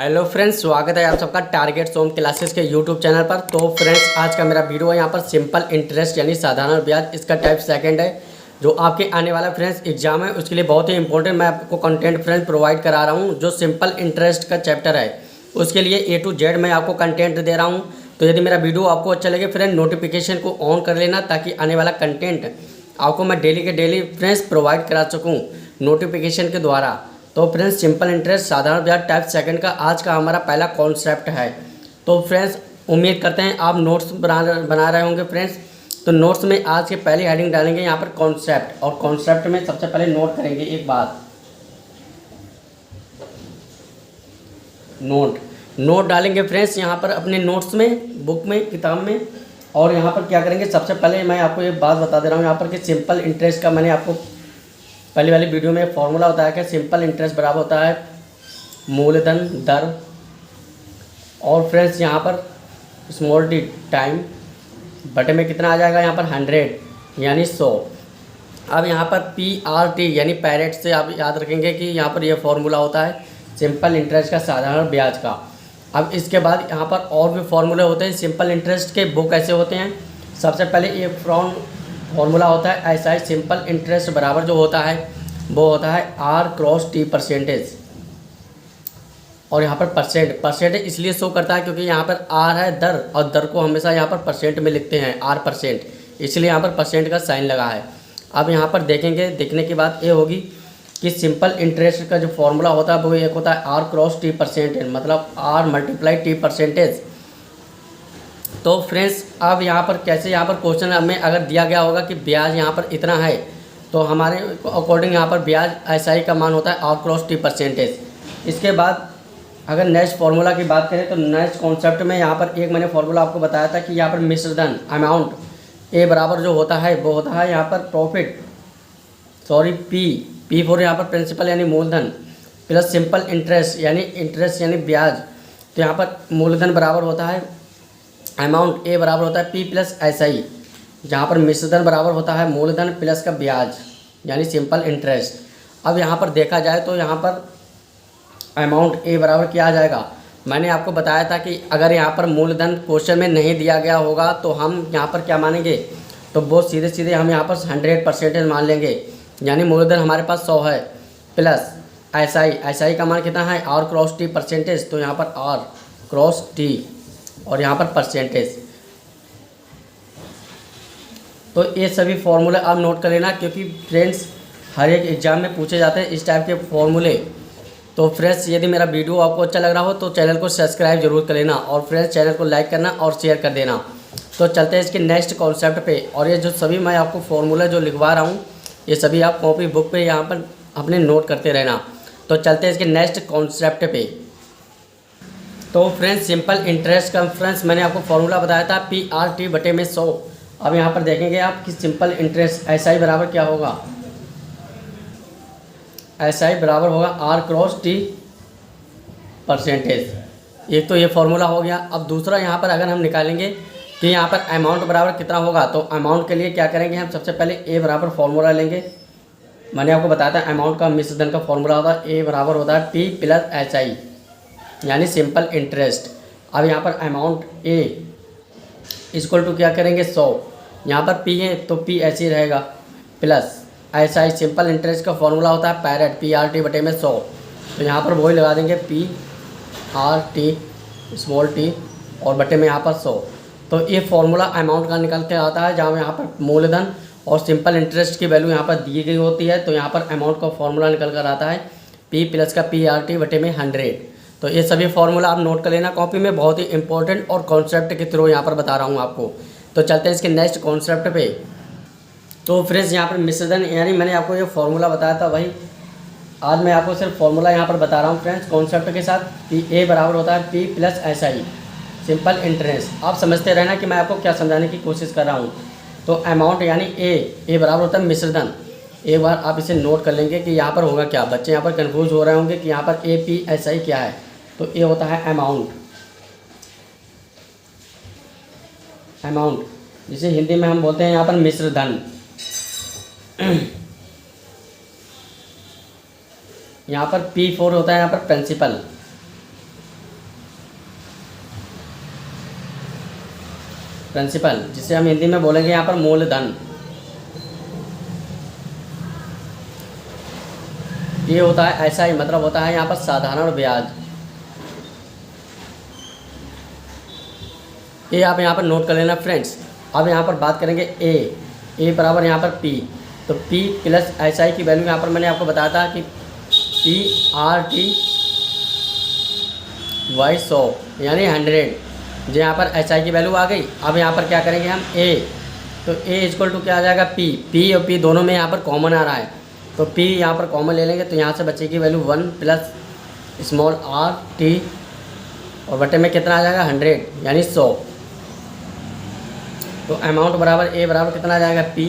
Hello friends, स्वागत है आप सबका टारगेट सोम क्लासेस के यूट्यूब चैनल पर। तो फ्रेंड्स, आज का मेरा वीडियो है यहाँ पर सिंपल इंटरेस्ट यानी साधारण ब्याज, इसका टाइप सेकंड है जो आपके आने वाला फ्रेंड्स एग्जाम है उसके लिए बहुत ही इंपॉर्टेंट मैं आपको कंटेंट फ्रेंड्स प्रोवाइड करा रहा हूँ। जो सिंपल इंटरेस्ट का चैप्टर है उसके लिए A to Z मैं आपको कंटेंट दे रहा हूँ। तो यदि मेरा वीडियो आपको अच्छा लगे फ्रेंड, नोटिफिकेशन को ऑन कर लेना ताकि आने वाला कंटेंट आपको मैं डेली के डेली फ्रेंड्स प्रोवाइड करा सकूँ नोटिफिकेशन के द्वारा। तो फ्रेंड्स, सिंपल इंटरेस्ट साधारण ब्याज टाइप सेकंड का आज का हमारा पहला कॉन्सेप्ट है। तो फ्रेंड्स, उम्मीद करते हैं आप नोट्स बना रहे होंगे फ्रेंड्स। तो नोट्स में आज की पहली हेडिंग डालेंगे यहाँ पर कॉन्सेप्ट, और कॉन्सेप्ट में सबसे पहले नोट करेंगे एक बात, नोट डालेंगे फ्रेंड्स यहाँ पर अपने नोट्स में, बुक में, किताब में। और यहाँ पर क्या करेंगे, सबसे पहले मैं आपको एक बात बता दे रहा हूँ यहाँ पर कि सिंपल इंटरेस्ट का मैंने आपको पहली वाली वीडियो में फॉर्मूला होता है कि सिंपल इंटरेस्ट बराबर होता है मूलधन दर, और फ्रेंड्स यहाँ पर स्मॉल डी टाइम बटे में कितना आ जाएगा यहाँ पर 100 यानी 100। अब यहाँ पर PRT यानी पैरेट से आप याद रखेंगे कि यहाँ पर यह फॉर्मूला होता है सिंपल इंटरेस्ट का साधारण ब्याज का। अब इसके बाद यहाँ पर और भी फॉर्मूले होते हैं सिंपल इंटरेस्ट के, वो कैसे होते हैं। सबसे पहले एक फॉर्मूला होता है ऐसा ही, सिंपल इंटरेस्ट बराबर जो होता है वो होता है R×T परसेंटेज। और यहाँ पर परसेंट इसलिए शो करता है क्योंकि यहाँ पर R है दर, और दर को हमेशा यहाँ पर परसेंट में लिखते हैं R%, इसलिए यहाँ पर परसेंट का साइन लगा है। अब यहाँ पर देखेंगे, देखने की बात ये होगी कि सिंपल इंटरेस्ट का जो फॉर्मूला होता है वो एक होता है R×T परसेंटेज, मतलब R×T परसेंटेज। तो फ्रेंड्स, अब यहाँ पर कैसे, यहाँ पर क्वेश्चन में अगर दिया गया होगा कि ब्याज यहाँ पर इतना है तो हमारे अकॉर्डिंग यहाँ पर ब्याज SI का मान होता है R×T परसेंटेज। इसके बाद अगर नेक्स्ट फार्मूला की बात करें तो नेक्स्ट कॉन्सेप्ट में यहाँ पर एक मैंने फार्मूला आपको बताया था कि यहाँ पर मिश्रधन अमाउंट A बराबर जो होता है वो होता है यहाँ पर P फॉर यहाँ पर प्रिंसिपल यानी मूलधन प्लस सिंपल इंटरेस्ट यानी ब्याज। तो यहाँ पर मूलधन बराबर होता है अमाउंट A बराबर होता है P प्लस SI, जहाँ पर मिश्रधन बराबर होता है मूलधन प्लस का ब्याज यानी सिंपल इंटरेस्ट। अब यहाँ पर देखा जाए तो यहाँ पर अमाउंट A बराबर क्या आ जाएगा, मैंने आपको बताया था कि अगर यहाँ पर मूलधन क्वेश्चन में नहीं दिया गया होगा तो हम यहाँ पर क्या मानेंगे, तो वो सीधे हम यहाँ पर 100% मान लेंगे, यानी मूलधन हमारे पास 100 है प्लस SI का मान कितना है R×T परसेंटेज। तो यहाँ पर R×T और यहाँ पर परसेंटेज। तो ये सभी फॉर्मूले आप नोट कर लेना क्योंकि फ्रेंड्स हर एक एग्जाम में पूछे जाते हैं इस टाइप के फॉर्मूले। तो फ्रेंड्स, यदि मेरा वीडियो आपको अच्छा लग रहा हो तो चैनल को सब्सक्राइब जरूर कर लेना, और फ्रेंड्स चैनल को लाइक करना और शेयर कर देना। तो चलते हैं इसके नेक्स्ट कॉन्सेप्ट पे। और ये जो सभी मैं आपको फॉर्मूला जो लिखवा रहा हूँ ये सभी आप कॉपी बुक पे यहाँ पर अपने नोट करते रहना। तो चलते हैं इसके नेक्स्ट कॉन्सेप्ट पे। तो फ्रेंड्स, सिंपल इंटरेस्ट का फ्रेंड्स मैंने आपको फॉर्मूला बताया था PRT बटे में 100। अब यहाँ पर देखेंगे आप कि सिंपल इंटरेस्ट SI बराबर क्या होगा, SI बराबर होगा R×T परसेंटेज। एक तो ये फॉर्मूला हो गया। अब दूसरा यहाँ पर अगर हम निकालेंगे कि यहाँ पर अमाउंट बराबर कितना होगा, तो अमाउंट के लिए क्या करेंगे, हम सबसे पहले A बराबर फॉर्मूला लेंगे। मैंने आपको बताया था अमाउंट का मिश्रधन का फॉर्मूला होता है A बराबर होता है P प्लस SI यानी सिंपल इंटरेस्ट। अब यहाँ पर अमाउंट A इक्वल टू क्या करेंगे 100, यहाँ पर P है तो P ऐसे ही रहेगा प्लस SI सिंपल इंटरेस्ट का फॉर्मूला होता है पैरेट PRT बटे में 100। तो यहाँ पर वही लगा देंगे PRT स्मॉल t और बटे में यहाँ पर 100। तो ये फॉर्मूला अमाउंट का निकल के आता है जहाँ यहाँ पर मूलधन और सिंपल इंटरेस्ट की वैल्यू यहाँ पर दी गई होती है। तो यहाँ पर अमाउंट का फॉर्मूला निकल कर आता है P प्लस का PRT बटे में 100। तो ये सभी फॉर्मूला आप नोट कर लेना कॉपी में, बहुत ही इंपॉर्टेंट और कॉन्सेप्ट के थ्रू यहाँ पर बता रहा हूँ आपको। तो चलते हैं इसके नेक्स्ट कॉन्सेप्ट पे। तो फ्रेंड्स, यहाँ पर मिश्रधन यानी मैंने आपको ये फॉर्मूला बताया था वही आज मैं आपको सिर्फ फॉर्मूला यहाँ पर बता रहा हूँ फ्रेंड्स कॉन्सेप्ट के साथ। A बराबर होता है P plus SI simple interest. आप समझते रहना कि मैं आपको क्या समझाने की कोशिश कर रहा हूँ। तो अमाउंट यानी A बराबर होता है मिश्रधन। एक बार आप इसे नोट कर लेंगे कि यहाँ पर होगा क्या, बच्चे यहाँ पर कन्फ्यूज हो रहे होंगे कि यहाँ पर APSI क्या है। तो A होता है अमाउंट जिसे हिंदी में हम बोलते हैं यहाँ पर मिश्रधन। यहाँ पर P4 होता है यहाँ पर प्रिंसिपल, प्रिंसिपल, जिसे हम हिंदी में बोलेंगे यहाँ पर मूलधन। ये होता है ऐसा ही मतलब होता है यहाँ पर साधारण ब्याज। ये आप यहाँ पर नोट कर लेना फ्रेंड्स। अब यहाँ पर बात करेंगे ए बराबर यहाँ पर पी। तो पी प्लस एस आई की वैल्यू यहाँ पर मैंने आपको बताया था कि पी आर टी वाई 100 यानी 100। जो यहाँ पर एस आई की वैल्यू आ गई। अब यहाँ पर क्या करेंगे हम ए, तो ए इक्वल टू क्या आ जाएगा पी और पी दोनों में यहाँ पर कॉमन आ रहा है, तो पी यहाँ पर कॉमन ले लेंगे तो यहाँ से बचेगी value 1 plus small R T और बटे में कितना आ जाएगा 100 यानी 100। तो अमाउंट बराबर ए बराबर कितना आ जाएगा पी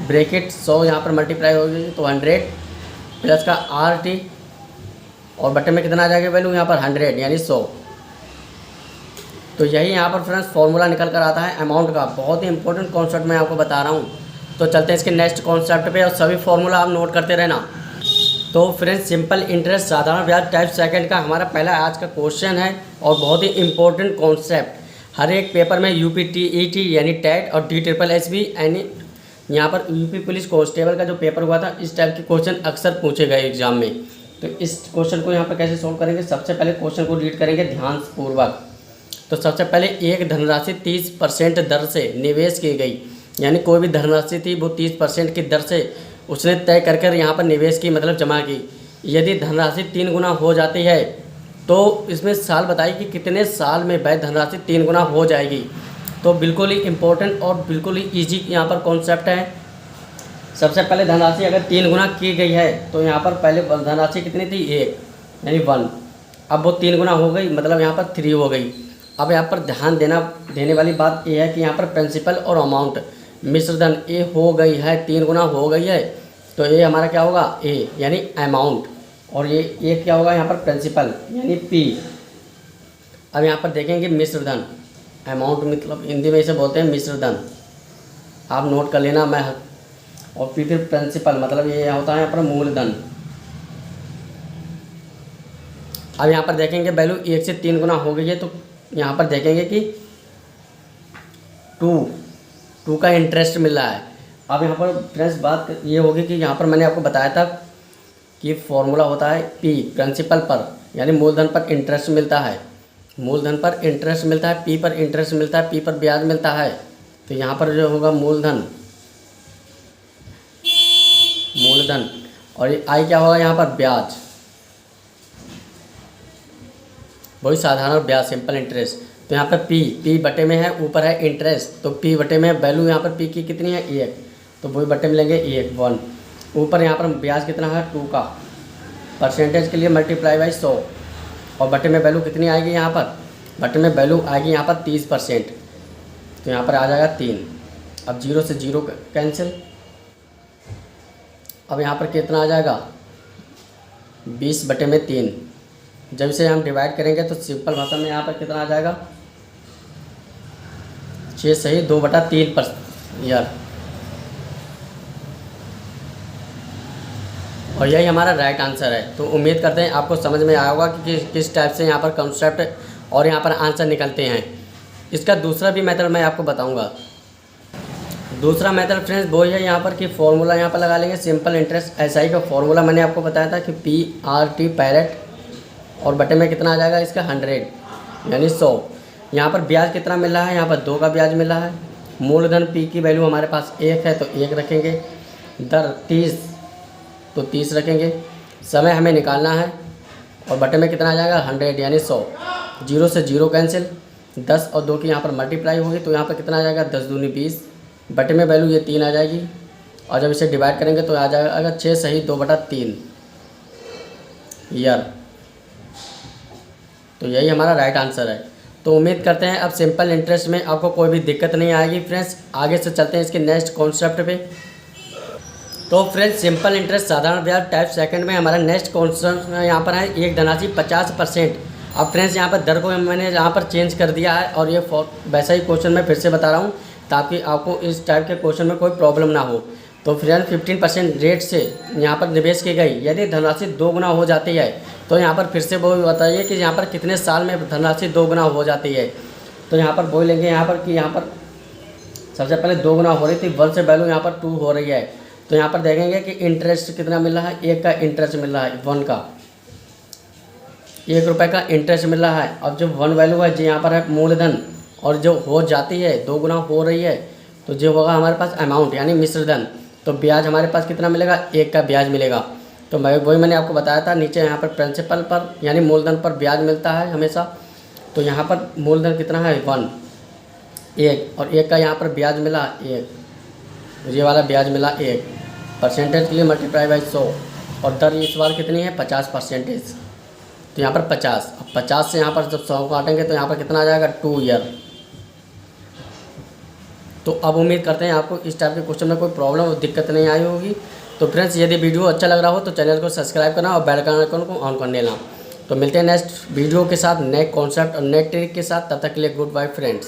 ब्रैकेट 100 यहाँ पर मल्टीप्लाई होगी तो 100 प्लस का आर टी और बटे में कितना आ जाएगा वैल्यू यहाँ पर 100 यानी 100। तो यही यहाँ पर फ्रेंड्स फॉर्मूला निकल कर आता है अमाउंट का। बहुत ही इंपॉर्टेंट कॉन्सेप्ट मैं आपको बता रहा हूँ। तो चलते हैं इसके नेक्स्ट कॉन्सेप्ट पे और सभी फॉर्मूला आप नोट करते रहना। तो फ्रेंड्स सिंपल इंटरेस्ट साधारण ब्याज टाइप सेकंड का हमारा पहला आज का क्वेश्चन है और बहुत ही इंपॉर्टेंट कॉन्सेप्ट। हर एक पेपर में UPTET यानी टेट और DSSB यानी यहाँ पर यूपी पुलिस कांस्टेबल का जो पेपर हुआ था इस टाइप के क्वेश्चन अक्सर पूछे गए एग्जाम में। तो इस क्वेश्चन को यहाँ पर कैसे सोल्व करेंगे, सबसे पहले क्वेश्चन को रीड करेंगे ध्यानपूर्वक। तो सबसे पहले एक धनराशि 30% दर से निवेश की गई, यानी कोई भी धनराशि थी वो 30% की दर से उसने तय कर कर यहाँ पर निवेश की मतलब जमा की। यदि धनराशि 3 गुना हो जाती है तो इसमें साल बताइए कि कितने साल में वह धनराशि 3 गुना हो जाएगी। तो बिल्कुल ही इम्पोर्टेंट और बिल्कुल ही ईजी यहाँ पर कॉन्सेप्ट है। सबसे पहले धनराशि अगर 3 गुना की गई है तो यहाँ पर पहले धनराशि कितनी थी 1 यानी 1। अब वो 3 गुना हो गई मतलब यहाँ पर 3 हो गई। अब यहाँ पर ध्यान देने वाली बात यह है कि यहाँ पर प्रिंसिपल और अमाउंट मिश्रधन ए हो गई है 3 गुना हो गई है तो ये हमारा क्या होगा ए यानी अमाउंट और ये क्या होगा यहाँ पर प्रिंसिपल यानी पी। अब यहाँ पर देखेंगे मिश्रधन, अमाउंट मतलब हिंदी में इसे बोलते हैं मिश्रधन, आप नोट कर लेना। मैं और फिर प्रिंसिपल मतलब ये होता है यहाँ पर मूलधन। अब यहाँ पर देखेंगे वैल्यू 1 से 3 गुना हो गई है तो यहाँ पर देखेंगे कि 2 का इंटरेस्ट मिल रहा है। अब यहाँ पर फ्रेंड्स बात ये होगी कि यहाँ पर मैंने आपको बताया था कि फॉर्मूला होता है पी प्रिंसिपल पर यानी मूलधन पर इंटरेस्ट मिलता है, मूलधन पर इंटरेस्ट मिलता है, पी पर इंटरेस्ट मिलता है, पी पर ब्याज मिलता है। तो यहाँ पर जो होगा मूलधन और आई क्या होगा यहाँ पर ब्याज, वही साधारण ब्याज सिंपल इंटरेस्ट। तो यहाँ पर पी बटे में है, ऊपर है इंटरेस्ट तो पी बटे में वैल्यू यहाँ पर पी की कितनी है 1 तो वही बटे में लेंगे 1 ऊपर यहाँ पर ब्याज कितना है 2 का परसेंटेज के लिए मल्टीप्लाई बाई 100 और बटे में वैल्यू कितनी आएगी यहाँ पर बटे में वैल्यू आएगी यहाँ पर 30% तो यहाँ पर आ जाएगा 3। अब 0 से 0 कैंसिल। अब यहाँ पर कितना आ जाएगा 20 बटे में 3। जब इसे हम डिवाइड करेंगे तो सिंपल भाषा में यहाँ पर कितना आ जाएगा 6 सही 2/3 ईयर। और यही हमारा राइट आंसर है। तो उम्मीद करते हैं आपको समझ में आया होगा कि किस टाइप से यहाँ पर कॉन्सेप्ट और यहाँ पर आंसर निकलते हैं। इसका दूसरा भी मेथड मैं आपको बताऊँगा। दूसरा मेथड फ्रेंड्स वो है यहाँ पर कि फॉर्मूला यहाँ पर लगा लेंगे सिंपल इंटरेस्ट एसआई का फॉर्मूला मैंने आपको बताया था कि PRT पैरेट और बटे में कितना आ जाएगा इसका 100 यानी 100। यहाँ पर ब्याज कितना मिल रहा है यहाँ पर 2 का ब्याज मिल रहा है। मूलधन पी की वैल्यू हमारे पास 1 है तो 1 रखेंगे, दर 30 तो 30 रखेंगे, समय हमें निकालना है और बटे में कितना आ जाएगा 100 यानी 100। 0 से 0 कैंसिल, 10 और 2 की यहाँ पर मल्टीप्लाई होगी तो यहाँ पर कितना आ जाएगा 10 दूनी 20 बटे में वैल्यू ये 3 आ जाएगी और जब इसे डिवाइड करेंगे तो आ जाएगा 6 सही 2/3 ईयर। तो यही हमारा राइट आंसर है। तो उम्मीद करते हैं अब सिंपल इंटरेस्ट में आपको कोई भी दिक्कत नहीं आएगी। फ्रेंड्स आगे से चलते हैं इसके नेक्स्ट कॉन्सेप्ट पे। तो फ्रेंड्स सिंपल इंटरेस्ट साधारण ब्याज टाइप सेकंड में हमारा नेक्स्ट कॉन्सेप्ट यहाँ पर है एक धनराशि 50%। अब फ्रेंड्स यहाँ पर दर को मैंने यहाँ पर चेंज कर दिया है और ये वैसा ही क्वेश्चन मैं फिर से बता रहा हूँ ताकि आपको इस टाइप के क्वेश्चन में कोई प्रॉब्लम ना हो। तो फ्रेंड्स 15% रेट से यहाँ पर निवेश की गई यदि धनराशि 2 गुना हो जाती है तो यहाँ पर फिर से वो बताइए कि यहाँ पर कितने साल में धनराशि 2 गुना हो जाती है। तो यहाँ पर वही लेंगे यहाँ पर कि यहाँ पर सबसे पहले 2 गुना हो रही थी, 1 से वैल्यू यहाँ पर 2 हो रही है। तो यहाँ पर देखेंगे कि इंटरेस्ट कितना मिल रहा है, 1 का इंटरेस्ट मिल रहा है, 1 का 1 रुपये का इंटरेस्ट मिल रहा है। अब जो 1 वैल्यू है जो यहाँ पर है मूलधन, और जो हो जाती है 2 गुना हो रही है, तो जो होगा हमारे पास अमाउंट यानी मिश्रधन। तो ब्याज हमारे पास कितना मिलेगा, 1 का ब्याज मिलेगा। तो वही मैंने आपको बताया था, नीचे यहाँ पर प्रिंसिपल पर यानी मूलधन पर ब्याज मिलता है हमेशा। तो यहाँ पर मूलधन कितना है 1, और 1 का यहाँ पर ब्याज मिला 1, ये वाला ब्याज मिला 1, परसेंटेज के लिए मल्टीप्लाई बाई 100, और दर इस बार कितनी है 50%। तो यहाँ पर 50, अब 50 से यहाँ पर जब 100 काटेंगे तो यहाँ पर कितना आ जाएगा 2 ईयर। तो अब उम्मीद करते हैं आपको इस टाइप के क्वेश्चन में कोई प्रॉब्लम और दिक्कत नहीं आई होगी। तो फ्रेंड्स, यदि वीडियो अच्छा लग रहा हो तो चैनल को सब्सक्राइब करना और बेल आइकन को ऑन कर लेना। तो मिलते हैं नेक्स्ट वीडियो के साथ, नए कॉन्सेप्ट और नए ट्रिक के साथ। तब तक के लिए गुड बाय फ्रेंड्स।